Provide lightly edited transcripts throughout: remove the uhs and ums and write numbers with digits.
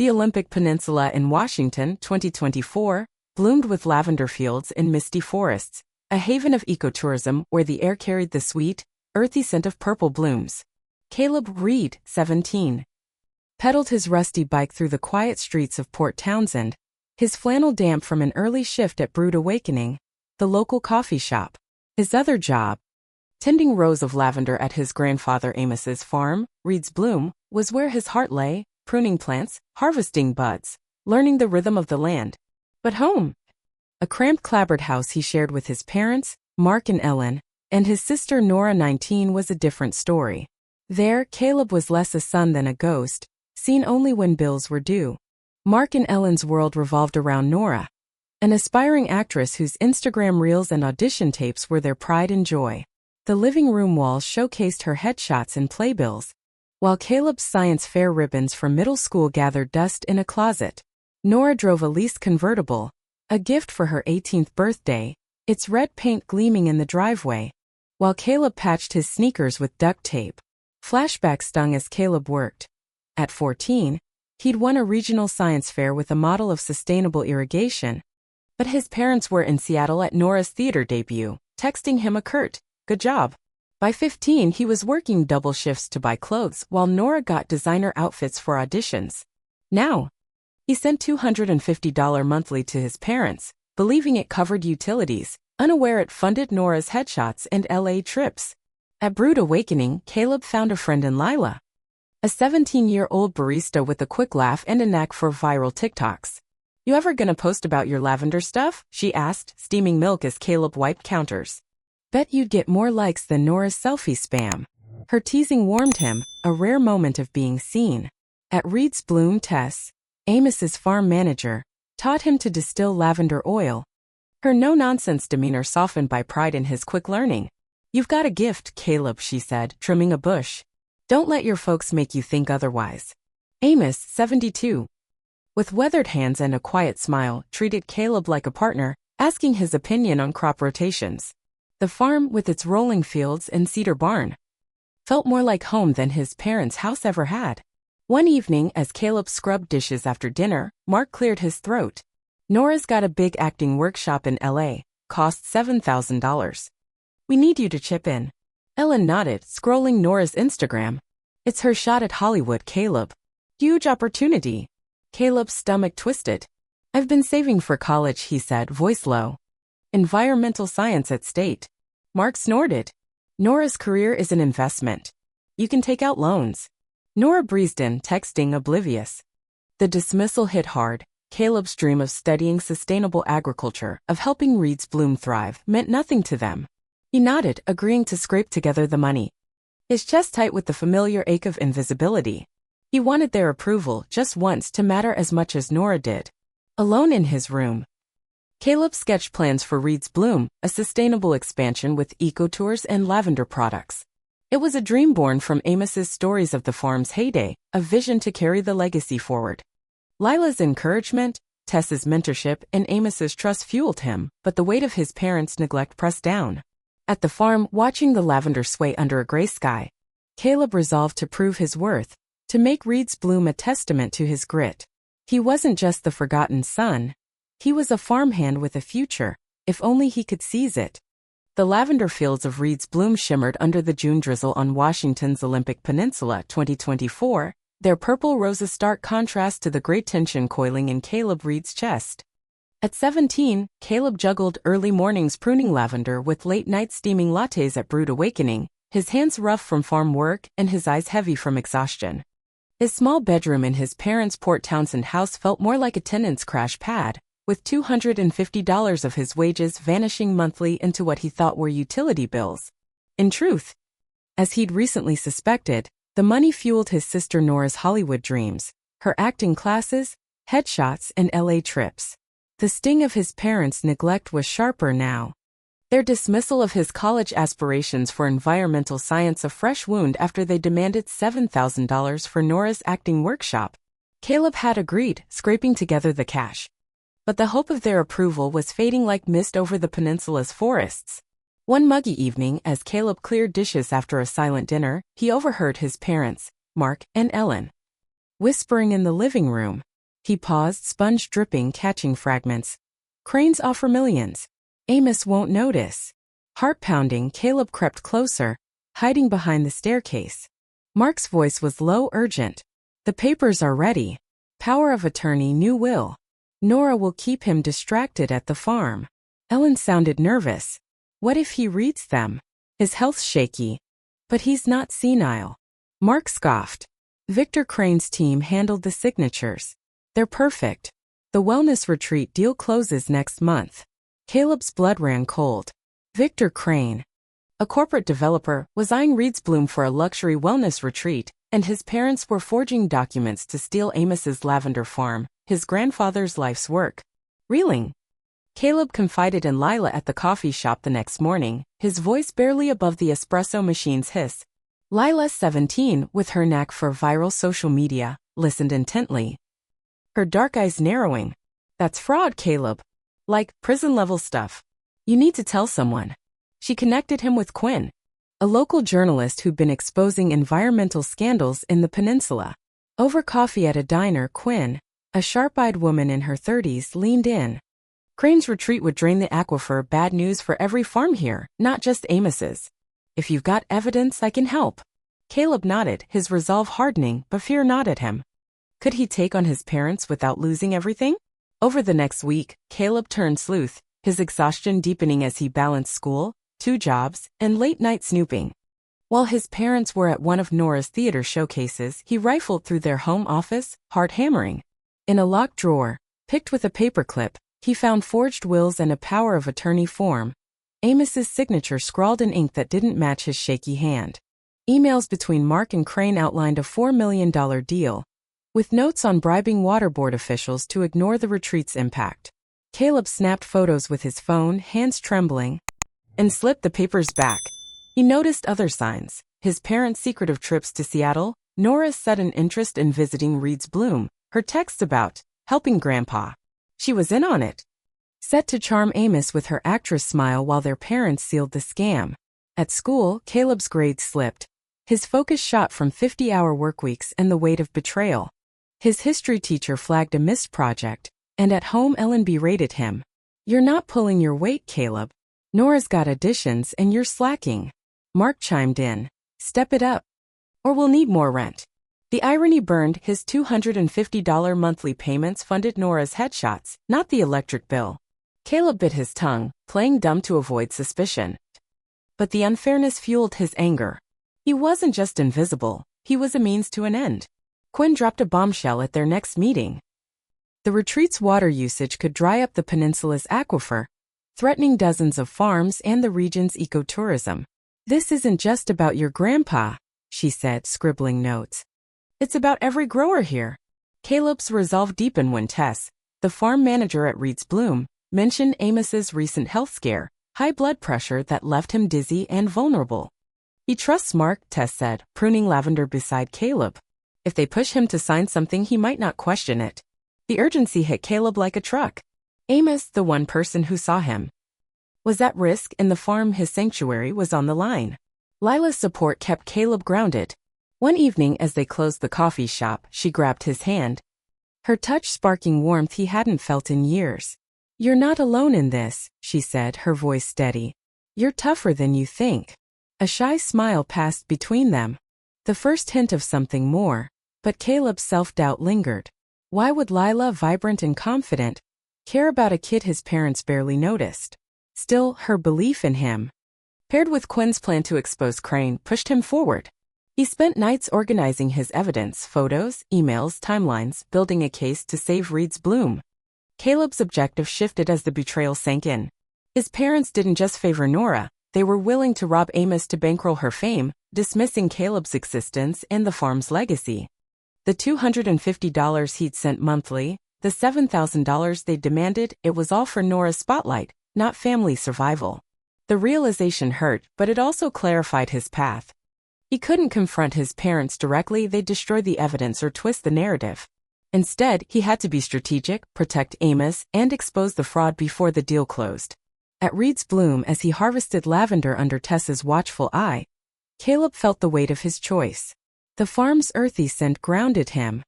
The Olympic Peninsula in Washington, 2024, bloomed with lavender fields and misty forests, a haven of ecotourism where the air carried the sweet, earthy scent of purple blooms. Caleb Reed, 17, pedaled his rusty bike through the quiet streets of Port Townsend, his flannel damp from an early shift at Brewed Awakening, the local coffee shop. His other job, tending rows of lavender at his grandfather Amos's farm, Reed's Bloom, was where his heart lay, pruning plants, harvesting buds, learning the rhythm of the land. But home, a cramped clapboard house he shared with his parents, Mark and Ellen, and his sister Nora, 19, was a different story. There, Caleb was less a son than a ghost, seen only when bills were due. Mark and Ellen's world revolved around Nora, an aspiring actress whose Instagram reels and audition tapes were their pride and joy. The living room walls showcased her headshots and playbills, while Caleb's science fair ribbons from middle school gathered dust in a closet. Nora drove a leased convertible, a gift for her 18th birthday, its red paint gleaming in the driveway, while Caleb patched his sneakers with duct tape. Flashbacks stung as Caleb worked. At 14, he'd won a regional science fair with a model of sustainable irrigation, but his parents were in Seattle at Nora's theater debut, texting him a curt, "Good job." By 15, he was working double shifts to buy clothes while Nora got designer outfits for auditions. Now, he sent $250 monthly to his parents, believing it covered utilities, unaware it funded Nora's headshots and LA trips. At Brewed Awakening, Caleb found a friend in Lila, a 17-year-old barista with a quick laugh and a knack for viral TikToks. "You ever gonna post about your lavender stuff?" she asked, steaming milk as Caleb wiped counters. "Bet you'd get more likes than Nora's selfie spam." Her teasing warmed him, a rare moment of being seen. At Reed's Bloom, Tess, Amos's farm manager, taught him to distill lavender oil. Her no-nonsense demeanor softened by pride in his quick learning. "You've got a gift, Caleb," she said, trimming a bush. "Don't let your folks make you think otherwise." Amos, 72, with weathered hands and a quiet smile, treated Caleb like a partner, asking his opinion on crop rotations. The farm, with its rolling fields and cedar barn, felt more like home than his parents' house ever had. One evening, as Caleb scrubbed dishes after dinner, Mark cleared his throat. "Nora's got a big acting workshop in LA, costs $7,000. We need you to chip in." Ellen nodded, scrolling Nora's Instagram. "It's her shot at Hollywood, Caleb. Huge opportunity." Caleb's stomach twisted. "I've been saving for college," he said, voice low. "Environmental science at State." Mark snorted. "Nora's career is an investment. You can take out loans." Nora breezed in, texting, oblivious. The dismissal hit hard. Caleb's dream of studying sustainable agriculture, of helping Reed's Bloom thrive, meant nothing to them. He nodded, agreeing to scrape together the money, his chest tight with the familiar ache of invisibility. He wanted their approval just once to matter as much as Nora did. Alone in his room, Caleb sketched plans for Reed's Bloom, a sustainable expansion with eco-tours and lavender products. It was a dream born from Amos's stories of the farm's heyday, a vision to carry the legacy forward. Lila's encouragement, Tess's mentorship, and Amos's trust fueled him, but the weight of his parents' neglect pressed down. At the farm, watching the lavender sway under a gray sky, Caleb resolved to prove his worth, to make Reed's Bloom a testament to his grit. He wasn't just the forgotten son. He was a farmhand with a future, if only he could seize it. The lavender fields of Reed's Bloom shimmered under the June drizzle on Washington's Olympic Peninsula, 2024, their purple rose a stark contrast to the great tension coiling in Caleb Reed's chest. At 17, Caleb juggled early mornings pruning lavender with late-night steaming lattes at Brewed Awakening, his hands rough from farm work and his eyes heavy from exhaustion. His small bedroom in his parents' Port Townsend house felt more like a tenant's crash pad, with $250 of his wages vanishing monthly into what he thought were utility bills. In truth, as he'd recently suspected, the money fueled his sister Nora's Hollywood dreams, her acting classes, headshots, and LA trips. The sting of his parents' neglect was sharper now. Their dismissal of his college aspirations for environmental science a fresh wound after they demanded $7,000 for Nora's acting workshop. Caleb had agreed, scraping together the cash. But the hope of their approval was fading like mist over the peninsula's forests. One muggy evening, as Caleb cleared dishes after a silent dinner, he overheard his parents, Mark and Ellen, whispering in the living room. He paused, sponge dripping, catching fragments. Cranes offer millions. Amos won't notice. Heart pounding, Caleb crept closer, hiding behind the staircase. Mark's voice was low, urgent. The papers are ready. Power of attorney, new will. Nora will keep him distracted at the farm. Ellen sounded nervous. What if he reads them? His health's shaky. But he's not senile. Mark scoffed. Victor Crane's team handled the signatures. They're perfect. The wellness retreat deal closes next month. Caleb's blood ran cold. Victor Crane, a corporate developer, was eyeing Reed's Bloom for a luxury wellness retreat, and his parents were forging documents to steal Amos's lavender farm, his grandfather's life's work. Reeling. Caleb confided in Lila at the coffee shop the next morning, his voice barely above the espresso machine's hiss. Lila, 17, with her knack for viral social media, listened intently. Her dark eyes narrowing. That's fraud, Caleb. Like, prison-level stuff. You need to tell someone. She connected him with Quinn, a local journalist who'd been exposing environmental scandals in the peninsula. Over coffee at a diner, Quinn, a sharp-eyed woman in her 30s, leaned in. Crane's retreat would drain the aquifer, bad news for every farm here, not just Amos's. If you've got evidence, I can help. Caleb nodded, his resolve hardening, but fear gnawed at him. Could he take on his parents without losing everything? Over the next week, Caleb turned sleuth, his exhaustion deepening as he balanced school, 2 jobs, and late-night snooping. While his parents were at one of Nora's theater showcases, he rifled through their home office, heart hammering. In a locked drawer, picked with a paperclip, he found forged wills and a power of attorney form. Amos's signature scrawled in ink that didn't match his shaky hand. Emails between Mark and Crane outlined a $4 million deal, with notes on bribing water board officials to ignore the retreat's impact. Caleb snapped photos with his phone, hands trembling, and slipped the papers back. He noticed other signs: his parents' secretive trips to Seattle, Nora's sudden interest in visiting Reed's Bloom, her texts about helping Grandpa. She was in on it. Set to charm Amos with her actress smile while their parents sealed the scam. At school, Caleb's grades slipped. His focus shot from 50-hour workweeks and the weight of betrayal. His history teacher flagged a missed project, and at home Ellen berated him. You're not pulling your weight, Caleb. Nora's got additions and you're slacking. Mark chimed in. Step it up. Or we'll need more rent. The irony burned. His $250 monthly payments funded Nora's headshots, not the electric bill. Caleb bit his tongue, playing dumb to avoid suspicion. But the unfairness fueled his anger. He wasn't just invisible, he was a means to an end. Quinn dropped a bombshell at their next meeting. The retreat's water usage could dry up the peninsula's aquifer, threatening dozens of farms and the region's ecotourism. This isn't just about your grandpa, she said, scribbling notes. It's about every grower here. Caleb's resolve deepened when Tess, the farm manager at Reed's Bloom, mentioned Amos's recent health scare, high blood pressure that left him dizzy and vulnerable. He trusts Mark, Tess said, pruning lavender beside Caleb. If they push him to sign something, he might not question it. The urgency hit Caleb like a truck. Amos, the one person who saw him, was at risk, and the farm, his sanctuary, was on the line. Lila's support kept Caleb grounded. One evening as they closed the coffee shop, she grabbed his hand, her touch sparking warmth he hadn't felt in years. You're not alone in this, she said, her voice steady. You're tougher than you think. A shy smile passed between them, the first hint of something more, but Caleb's self-doubt lingered. Why would Lila, vibrant and confident, care about a kid his parents barely noticed? Still, her belief in him, paired with Quinn's plan to expose Crane, pushed him forward. He spent nights organizing his evidence, photos, emails, timelines, building a case to save Reed's Bloom. Caleb's objective shifted as the betrayal sank in. His parents didn't just favor Nora, they were willing to rob Amos to bankroll her fame, dismissing Caleb's existence and the farm's legacy. The $250 he'd sent monthly, the $7,000 they demanded, it was all for Nora's spotlight, not family survival. The realization hurt, but it also clarified his path. He couldn't confront his parents directly, they'd destroy the evidence or twist the narrative. Instead, he had to be strategic, protect Amos, and expose the fraud before the deal closed. At Reed's Bloom, as he harvested lavender under Tess's watchful eye, Caleb felt the weight of his choice. The farm's earthy scent grounded him,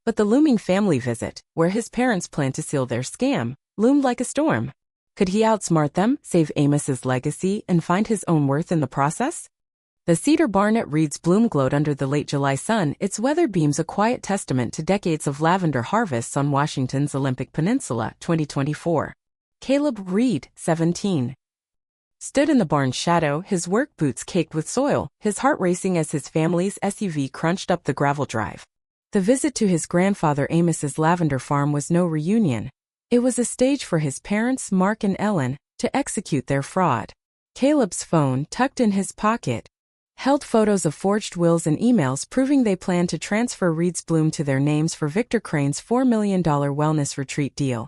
But the looming family visit, where his parents plan to seal their scam, loomed like a storm. Could he outsmart them, save Amos's legacy, and find his own worth in the process? The Cedar Barn at Reed's bloom glowed under the late July sun, its weather beams a quiet testament to decades of lavender harvests on Washington's Olympic Peninsula, 2024. Caleb Reed, 17. Stood in the barn's shadow, his work boots caked with soil, his heart racing as his family's SUV crunched up the gravel drive. The visit to his grandfather Amos's lavender farm was no reunion. It was a stage for his parents, Mark and Ellen, to execute their fraud. Caleb's phone, tucked in his pocket, held photos of forged wills and emails proving they planned to transfer Reed's bloom to their names for Victor Crane's $4 million wellness retreat deal.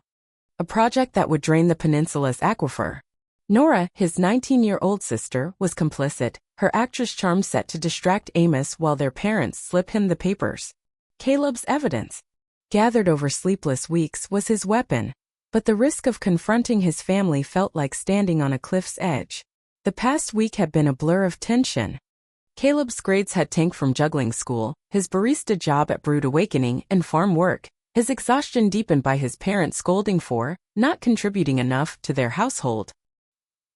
A project that would drain the peninsula's aquifer. Nora, his 19-year-old sister, was complicit, her actress charm set to distract Amos while their parents slip him the papers. Caleb's evidence, gathered over sleepless weeks, was his weapon, but the risk of confronting his family felt like standing on a cliff's edge. The past week had been a blur of tension. Caleb's grades had tanked from juggling school, his barista job at Brood Awakening, and farm work, his exhaustion deepened by his parents scolding for not contributing enough to their household.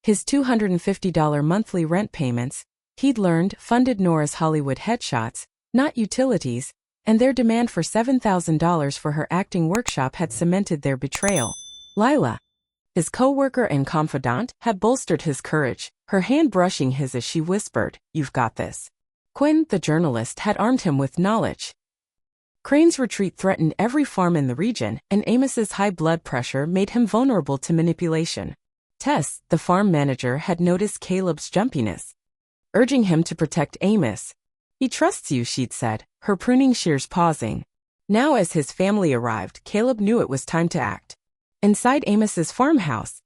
His $250 monthly rent payments, he'd learned, funded Nora's Hollywood headshots, not utilities, and their demand for $7,000 for her acting workshop had cemented their betrayal. Lila, his co-worker and confidant, had bolstered his courage, her hand brushing his as she whispered, "You've got this." Quinn, the journalist, had armed him with knowledge. Crane's retreat threatened every farm in the region, and Amos's high blood pressure made him vulnerable to manipulation. Tess, the farm manager, had noticed Caleb's jumpiness, urging him to protect Amos. "He trusts you," she'd said, her pruning shears pausing. Now as his family arrived, Caleb knew it was time to act. Inside Amos's farmhouse,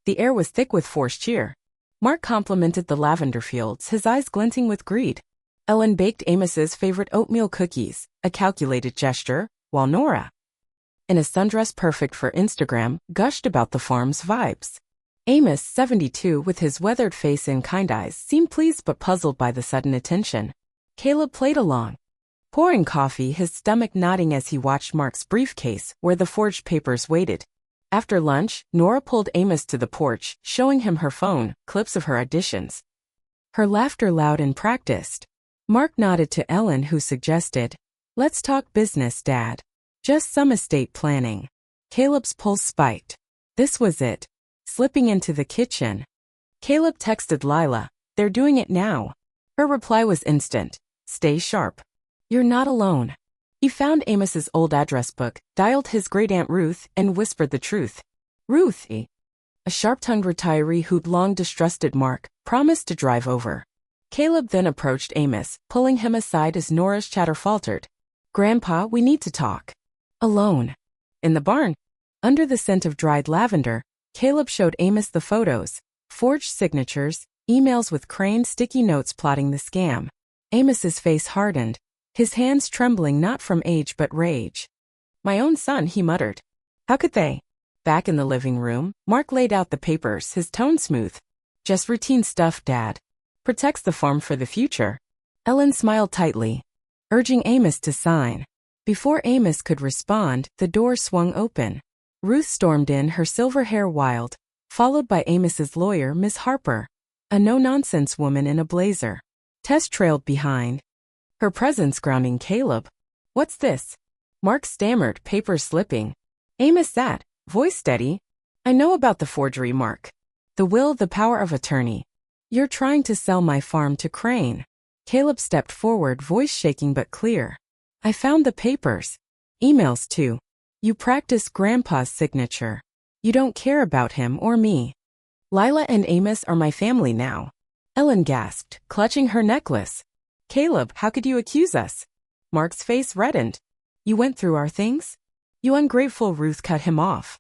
the air was thick with forced cheer. Mark complimented the lavender fields, his eyes glinting with greed. Ellen baked Amos's favorite oatmeal cookies, a calculated gesture, while Nora, in a sundress perfect for Instagram, gushed about the farm's vibes. Amos, 72, with his weathered face and kind eyes, seemed pleased but puzzled by the sudden attention. Caleb played along, pouring coffee, his stomach nodding as he watched Mark's briefcase, where the forged papers waited. After lunch, Nora pulled Amos to the porch, showing him her phone, clips of her auditions. Her laughter loud and practiced. Mark nodded to Ellen, who suggested, "Let's talk business, Dad. Just some estate planning." Caleb's pulse spiked. This was it. Slipping into the kitchen. Caleb texted Lila, "They're doing it now." Her reply was instant. "Stay sharp. You're not alone." He found Amos's old address book, dialed his great-aunt Ruth, and whispered the truth. Ruth, a sharp-tongued retiree who'd long distrusted Mark, promised to drive over. Caleb then approached Amos, pulling him aside as Nora's chatter faltered. "Grandpa, we need to talk." Alone. In the barn. Under the scent of dried lavender, Caleb showed Amos the photos, forged signatures, emails with Crane sticky notes plotting the scam. Amos's face hardened, his hands trembling not from age but rage. "My own son," he muttered. "How could they?" Back in the living room, Mark laid out the papers, his tone smooth. "Just routine stuff, Dad. Protects the farm for the future." Ellen smiled tightly, urging Amos to sign. Before Amos could respond, the door swung open. Ruth stormed in, her silver hair wild, followed by Amos's lawyer, Miss Harper, a no-nonsense woman in a blazer. Tess trailed behind, her presence grounding Caleb. "What's this?" Mark stammered, papers slipping. Amos sat, voice steady. "I know about the forgery, Mark. The will, the power of attorney. You're trying to sell my farm to Crane." Caleb stepped forward, voice shaking but clear. "I found the papers. Emails too. You practice Grandpa's signature. You don't care about him or me. Lila and Amos are my family now." Ellen gasped, clutching her necklace. "Caleb, how could you accuse us?" Mark's face reddened. "You went through our things? You ungrateful." Ruth cut him off,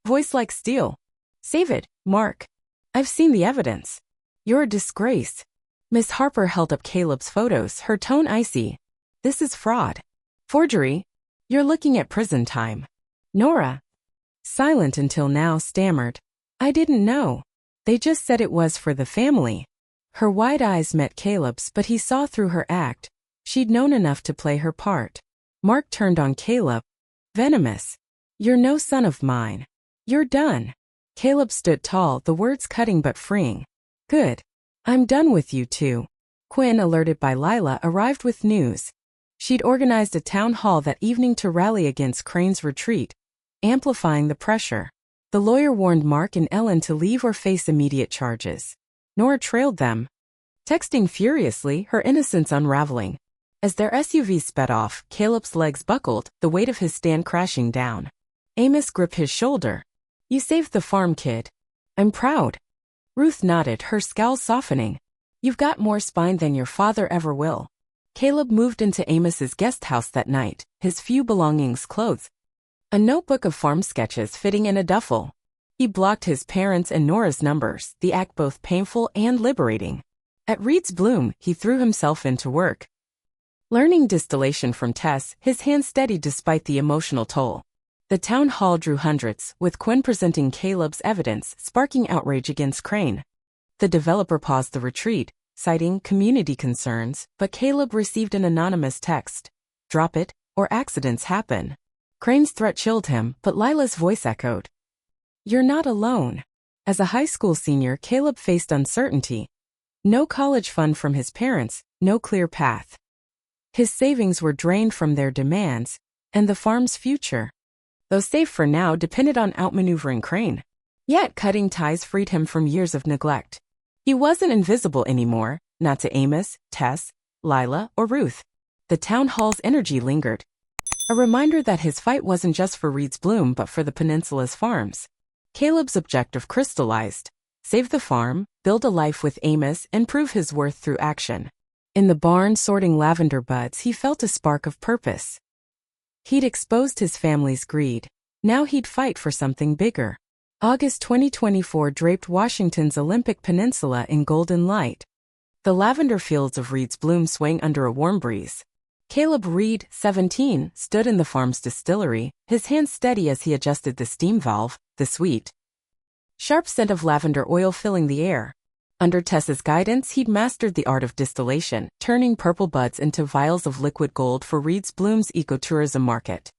voice like steel. "Save it, Mark. I've seen the evidence. You're a disgrace." Miss Harper held up Caleb's photos, her tone icy. "This is fraud. Forgery. You're looking at prison time." Nora, silent until now, stammered, "I didn't know. They just said it was for the family." Her wide eyes met Caleb's, but he saw through her act. She'd known enough to play her part. Mark turned on Caleb. Venomous. You're no son of mine. You're done. Caleb stood tall, the words cutting but freeing. Good. I'm done with you too. Quinn, alerted by Lila, arrived with news. She'd organized a town hall that evening to rally against Crane's retreat, amplifying the pressure. The lawyer warned Mark and Ellen to leave or face immediate charges. Nora trailed them, texting furiously, her innocence unraveling. As their SUV sped off, Caleb's legs buckled, the weight of his stand crashing down. Amos gripped his shoulder. You saved the farm, kid. I'm proud. Ruth nodded, her scowl softening. You've got more spine than your father ever will. Caleb moved into Amos's guest house that night, his few belongings clothes. A notebook of farm sketches fitting in a duffel. He blocked his parents' and Nora's numbers, the act both painful and liberating. At Reed's Bloom, he threw himself into work. Learning distillation from Tess, his hands steadied despite the emotional toll. The town hall drew hundreds, with Quinn presenting Caleb's evidence, sparking outrage against Crane. The developer paused the retreat, citing community concerns, but Caleb received an anonymous text. Drop it, or accidents happen. Crane's threat chilled him, but Lila's voice echoed. You're not alone. As a high school senior, Caleb faced uncertainty. No college fund from his parents, no clear path. His savings were drained from their demands, and the farm's future, though safe for now, depended on outmaneuvering Crane. Yet cutting ties freed him from years of neglect. He wasn't invisible anymore, not to Amos, Tess, Lila, or Ruth. The town hall's energy lingered. A reminder that his fight wasn't just for Reed's Bloom but for the peninsula's farms. Caleb's objective crystallized. Save the farm, build a life with Amos, and prove his worth through action. In the barn sorting lavender buds, he felt a spark of purpose. He'd exposed his family's greed. Now he'd fight for something bigger. August 2024 draped Washington's Olympic Peninsula in golden light. The lavender fields of Reed's Bloom swang under a warm breeze. Caleb Reed, 17, stood in the farm's distillery, his hands steady as he adjusted the steam valve, the sweet, sharp scent of lavender oil filling the air. Under Tess's guidance, he'd mastered the art of distillation, turning purple buds into vials of liquid gold for Reed's Bloom's ecotourism market.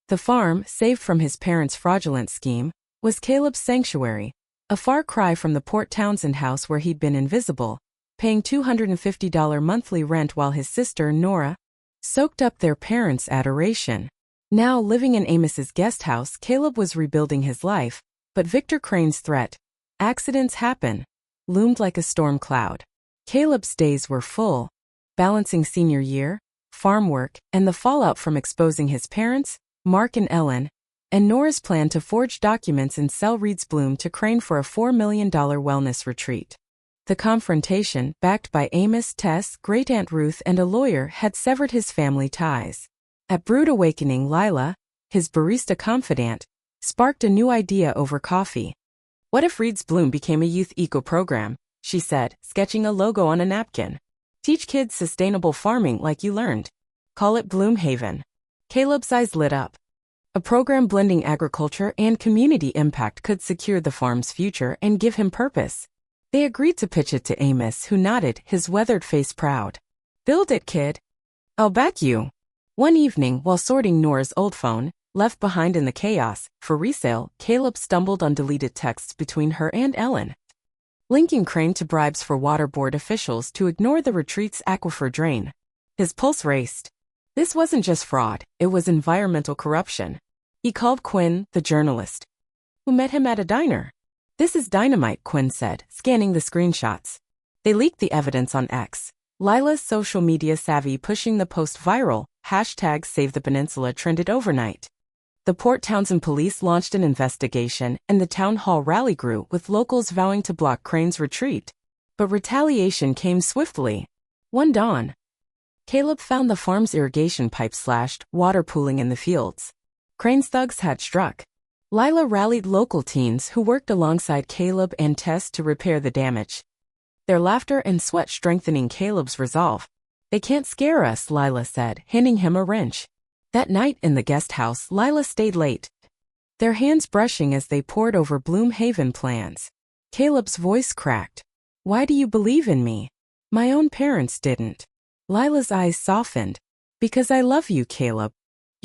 The farm, saved from his parents' fraudulent scheme, was Caleb's sanctuary, a far cry from the Port Townsend house where he'd been invisible, paying $250 monthly rent while his sister, Nora, soaked up their parents' adoration. Now living in Amos's guest house, Caleb was rebuilding his life, but Victor Crane's threat, accidents happen, loomed like a storm cloud. Caleb's days were full, balancing senior year, farm work, and the fallout from exposing his parents, Mark and Ellen, and Nora's plan to forge documents and sell Reed's Bloom to Crane for a $4 million wellness retreat. The confrontation, backed by Amos, Tess, Great-Aunt Ruth, and a lawyer, had severed his family ties. At Brood Awakening, Lila, his barista confidant, sparked a new idea over coffee. What if Reed's Bloom became a youth eco-program, she said, sketching a logo on a napkin. Teach kids sustainable farming like you learned. Call it Bloomhaven. Caleb's eyes lit up. A program blending agriculture and community impact could secure the farm's future and give him purpose. They agreed to pitch it to Amos, who nodded, his weathered face proud. Build it, kid. I'll back you. One evening, while sorting Nora's old phone, left behind in the chaos, for resale, Caleb stumbled on deleted texts between her and Ellen, linking Crane to bribes for water board officials to ignore the retreat's aquifer drain. His pulse raced. This wasn't just fraud, it was environmental corruption. He called Quinn, the journalist, who met him at a diner. This is dynamite, Quinn said, scanning the screenshots. They leaked the evidence on X. Lila's social media savvy pushing the post viral, #SaveThePeninsula trended overnight. The Port Townsend police launched an investigation, and the town hall rally grew, with locals vowing to block Crane's retreat. But retaliation came swiftly. One dawn, Caleb found the farm's irrigation pipe slashed, water pooling in the fields. Crane's thugs had struck. Lila rallied local teens who worked alongside Caleb and Tess to repair the damage. Their laughter and sweat strengthening Caleb's resolve. They can't scare us, Lila said, handing him a wrench. That night in the guest house, Lila stayed late, their hands brushing as they pored over Bloomhaven plans. Caleb's voice cracked. Why do you believe in me? My own parents didn't. Lila's eyes softened. Because I love you, Caleb.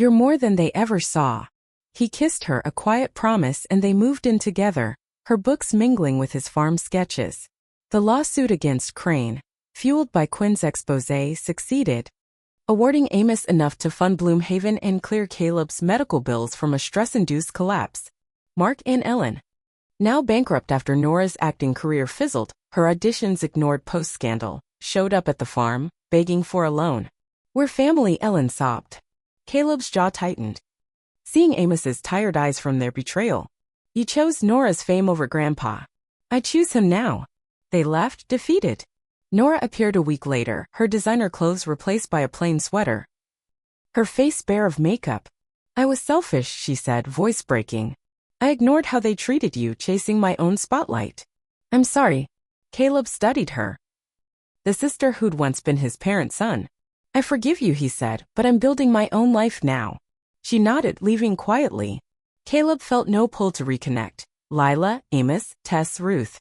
You're more than they ever saw. He kissed her, a quiet promise, and they moved in together, her books mingling with his farm sketches. The lawsuit against Crane, fueled by Quinn's exposé, succeeded, awarding Amos enough to fund Bloomhaven and clear Caleb's medical bills from a stress-induced collapse. Mark and Ellen, now bankrupt after Nora's acting career fizzled, her auditions ignored post-scandal, showed up at the farm, begging for a loan. "We're family," Ellen sobbed. Caleb's jaw tightened, seeing Amos's tired eyes from their betrayal. "You chose Nora's fame over Grandpa. I choose him now." They left, defeated. Nora appeared a week later, her designer clothes replaced by a plain sweater, her face bare of makeup. "I was selfish," she said, voice breaking. "I ignored how they treated you, chasing my own spotlight." "I'm sorry." Caleb studied her, the sister who'd once been his parent son. "I forgive you," he said, "but I'm building my own life now." She nodded, leaving quietly. Caleb felt no pull to reconnect. Lila, Amos, Tess, Ruth,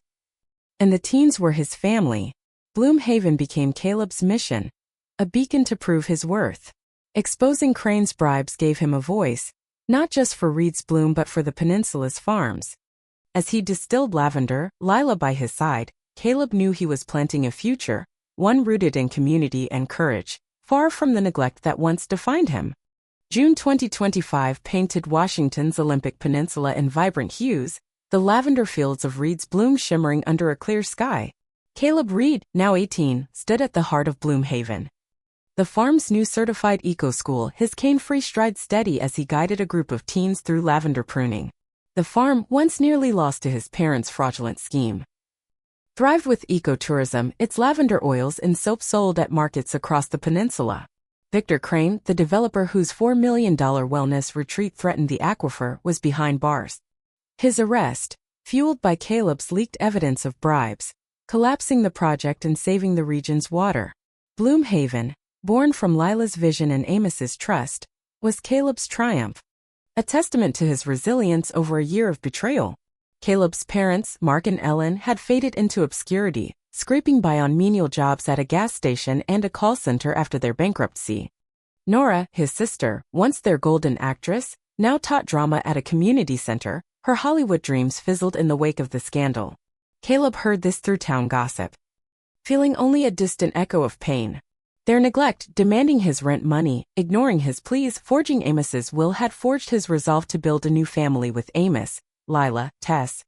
and the teens were his family. Bloomhaven became Caleb's mission, a beacon to prove his worth. Exposing Crane's bribes gave him a voice, not just for Reed's Bloom but for the peninsula's farms. As he distilled lavender, Lila by his side, Caleb knew he was planting a future, one rooted in community and courage, far from the neglect that once defined him. June 2025 painted Washington's Olympic Peninsula in vibrant hues, the lavender fields of Reed's Bloom shimmering under a clear sky. Caleb Reed, now 18, stood at the heart of Bloomhaven, the farm's new certified eco-school, his cane-free stride steady as he guided a group of teens through lavender pruning. The farm, once nearly lost to his parents' fraudulent scheme, thrived with ecotourism, its lavender oils and soap sold at markets across the peninsula. Victor Crane, the developer whose $4 million wellness retreat threatened the aquifer, was behind bars. His arrest, fueled by Caleb's leaked evidence of bribes, collapsing the project and saving the region's water. Bloomhaven, born from Lila's vision and Amos's trust, was Caleb's triumph, a testament to his resilience over a year of betrayal. Caleb's parents, Mark and Ellen, had faded into obscurity, scraping by on menial jobs at a gas station and a call center after their bankruptcy. Nora, his sister, once their golden actress, now taught drama at a community center. Her Hollywood dreams fizzled in the wake of the scandal. Caleb heard this through town gossip, feeling only a distant echo of pain. Their neglect, demanding his rent money, ignoring his pleas, forging Amos's will, had forged his resolve to build a new family with Amos, Lila, Tess,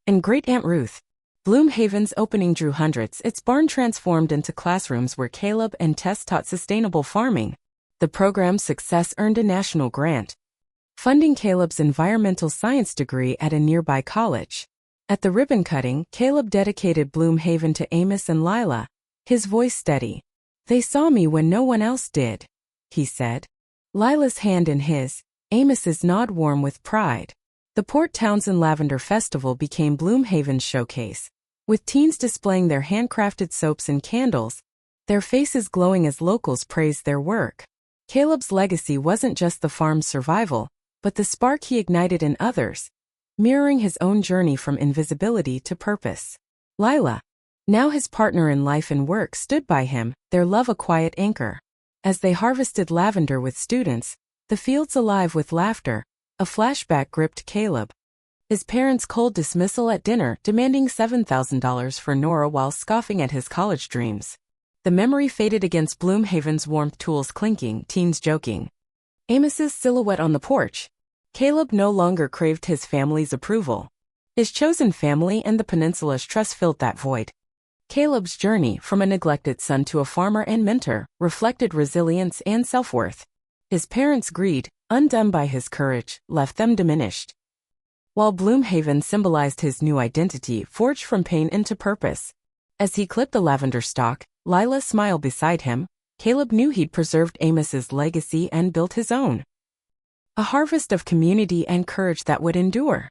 and Great-Aunt Ruth. Bloomhaven's opening drew hundreds, its barn transformed into classrooms where Caleb and Tess taught sustainable farming. The program's success earned a national grant, funding Caleb's environmental science degree at a nearby college. At the ribbon cutting, Caleb dedicated Bloomhaven to Amos and Lila, his voice steady. "They saw me when no one else did," he said. Lila's hand in his, Amos's nod warm with pride. The Port Townsend Lavender Festival became Bloomhaven's showcase, with teens displaying their handcrafted soaps and candles, their faces glowing as locals praised their work. Caleb's legacy wasn't just the farm's survival, but the spark he ignited in others, mirroring his own journey from invisibility to purpose. Lila, now his partner in life and work, stood by him, their love a quiet anchor. As they harvested lavender with students, the fields alive with laughter, a flashback gripped Caleb. His parents' cold dismissal at dinner, demanding $7,000 for Nora while scoffing at his college dreams. The memory faded against Bloomhaven's warmth, tools clinking, teens joking. Amos's silhouette on the porch. Caleb no longer craved his family's approval. His chosen family and the peninsula's trust filled that void. Caleb's journey, from a neglected son to a farmer and mentor, reflected resilience and self-worth. His parents' greed, undone by his courage, left them diminished, while Bloomhaven symbolized his new identity, forged from pain into purpose. As he clipped the lavender stalk, Lila smiled beside him. Caleb knew he'd preserved Amos's legacy and built his own. A harvest of community and courage that would endure.